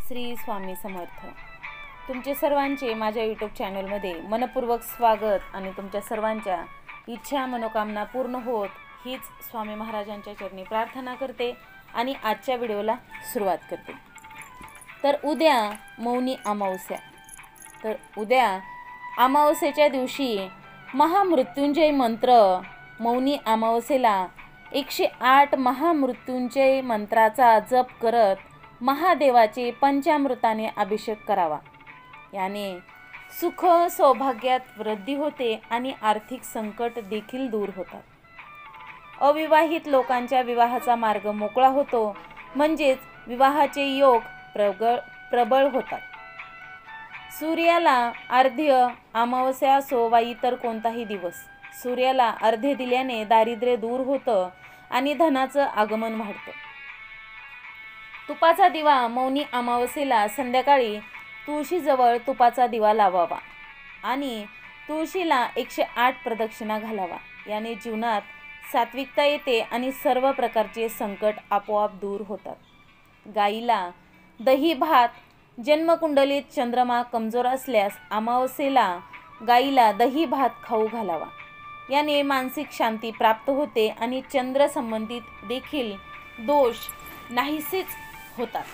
श्री स्वामी समर्थ। तुमचे सर्वांचे माझ्या यूट्यूब चॅनलमध्ये मनपूर्वक स्वागत आणि तुमच्या सर्वांच्या इच्छा मनोकामना पूर्ण होत हीच स्वामी महाराजांच्या चरणी प्रार्थना करते आणि आजच्या व्हिडिओला सुरुवात करते। तर उद्या मौनी अमावस्या। तर उद्या अमावस्येच्या दिवशी महामृत्युंजय मंत्र मौनी अमावस्येला 108 महामृत्युंजय मंत्राचा जप करत महादेवाचे पंचामृताने अभिषेक करावा। याने सुख सौभाग्यात वृद्धी होते आणि आर्थिक संकट देखील दूर होतात। अविवाहित लोकांच्या विवाहाचा मार्ग मोकळा होतो, म्हणजेच विवाहाचे योग प्रबळ होतात। सूर्याला अर्ध्य अमावस्या असो वा इतर कोणताही दिवस सूर्याला अर्ध्य दिल्याने दारिद्र्य दूर होतं आणि धनाचं आगमन वाढतं। तुपाचा दिवा मौनी अमावस्येला संध्याकाळी तुळशीजवळ तुपाचा दिवा लावावा आणि तुळशीला 108 प्रदक्षिणा घालावा। याने जीवनात सात्विकता येते आणि सर्व प्रकारचे संकट आपोआप दूर होतात। गाईला दही भात, जन्मकुंडलीत चंद्रमा कमजोर असल्यास अमावस्येला गाईला दही भात खाऊ घालावा। याने मानसिक शांती प्राप्त होते आणि चंद्र संबंधित देखील दोष नाहीसेच होतात।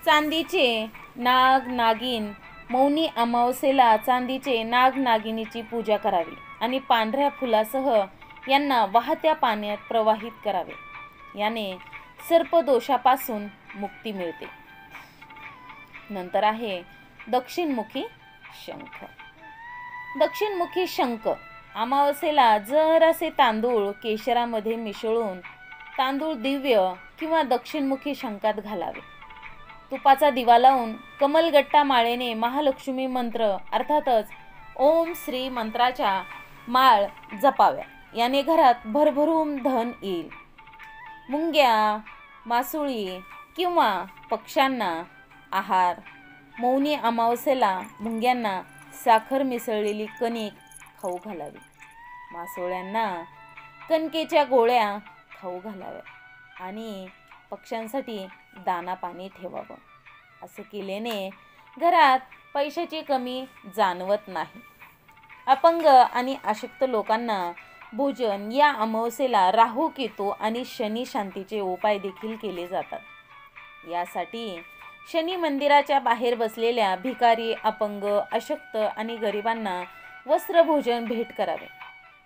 चांदीचे नाग नागिन मौनी अमावस्येला चांदीचे नाग नागिनीची पूजा करावी आणि पांढऱ्या फुलासह यांना वाहत्या पाण्यात प्रवाहित करावे। याने सर्पदोषापासून मुक्ती मिळते। नंतर आहे दक्षिणमुखी शंख। दक्षिणमुखी शंख अमावस्येला जरासे तांदूळ केशरामध्ये मिसळून तांदूळ दिव्य किंवा दक्षिणमुखी शंखात घालावे। तुपाचा दिवा लावून कमलगट्टा माळेने महालक्ष्मी मंत्र अर्थातच ओम श्री मंत्राच्या माळ जपाव्या। याने घरात भरभरून धन येईल। मुंग्या, मासुळी किंवा पक्ष्यांना आहार मौनी अमावस्येला मुंग्यांना साखर मिसळलेली कणिक खाऊ घालावी। मासोळ्यांना कणकेच्या गोळ्या खाऊ घालाव्या आणि पक्ष्यांसाठी दाना पाणी ठेवावं। असं केल्याने घरात पैशाची कमी जाणवत नाही। अपंग आणि अशक्त लोकांना भोजन या अमावस्येला राहू केतू आणि शनी शांतीचे उपाय देखील केले जातात। यासाठी शनी मंदिराच्या बाहेर बसलेल्या भिकारी, अपंग, अशक्त आणि गरिबांना वस्त्र भोजन भेट करावे।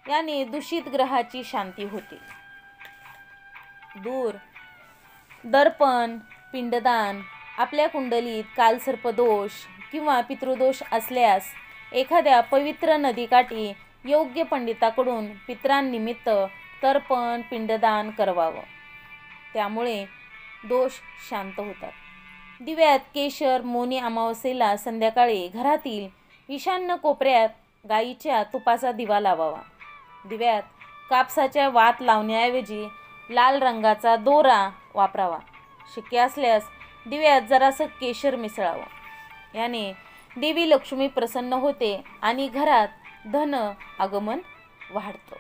याने दूषित ग्रहाची शांती होते। दर्पण, पिंडदान, आपल्या कुंडलीत कालसर्पदोष किंवा पितृदोष असल्यास एखाद्या पवित्र नदीकाठी योग्य पंडिताकडून पितरांनिमित्त तर्पण पिंडदान करवावं। त्यामुळे दोष शांत होतात। दिव्यात केशर मौनी अमावस्येला संध्याकाळी घरातील ईशान्य कोपऱ्यात गाईच्या तुपाचा दिवा लावावा। दिव्यात कापसाच्या वात लावण्याऐवजी लाल रंगाचा दोरा वापरावा। शक्य असल्यास दिव्यात जरासं केशर मिसळावं। याने देवी लक्ष्मी प्रसन्न होते आणि घरात धन आगमन वाढतं।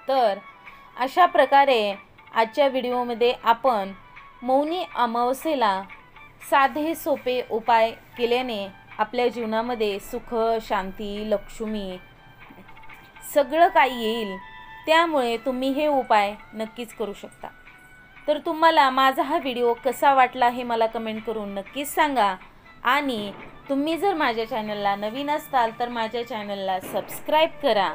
तर अशा प्रकारे आजच्या व्हिडिओमध्ये आपण मौनी अमावस्येला साधे सोपे उपाय केल्याने आपल्या जीवनामध्ये सुख, शांती, लक्ष्मी सगळं काही येईल। त्यामुळे तुम्ही हे उपाय नक्कीच करू शकता। तर तुम्हाला माझा हा व्हिडिओ कसा वाटला हे मला कमेंट करून नक्कीच सांगा आणि तुम्ही जर माझ्या चॅनलला नवीन असाल तर माझ्या चॅनलला सबस्क्राईब करा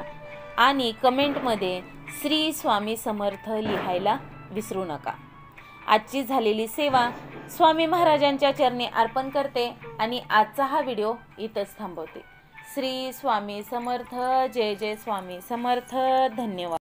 आणि कमेंटमध्ये श्री स्वामी समर्थ लिहायला विसरू नका। आजची झालेली सेवा स्वामी महाराजांच्या चरणी अर्पण करते आणि आजचा हा व्हिडिओ इथंच थांबवते। श्री स्वामी समर्थ। जय जय स्वामी समर्थ। धन्यवाद।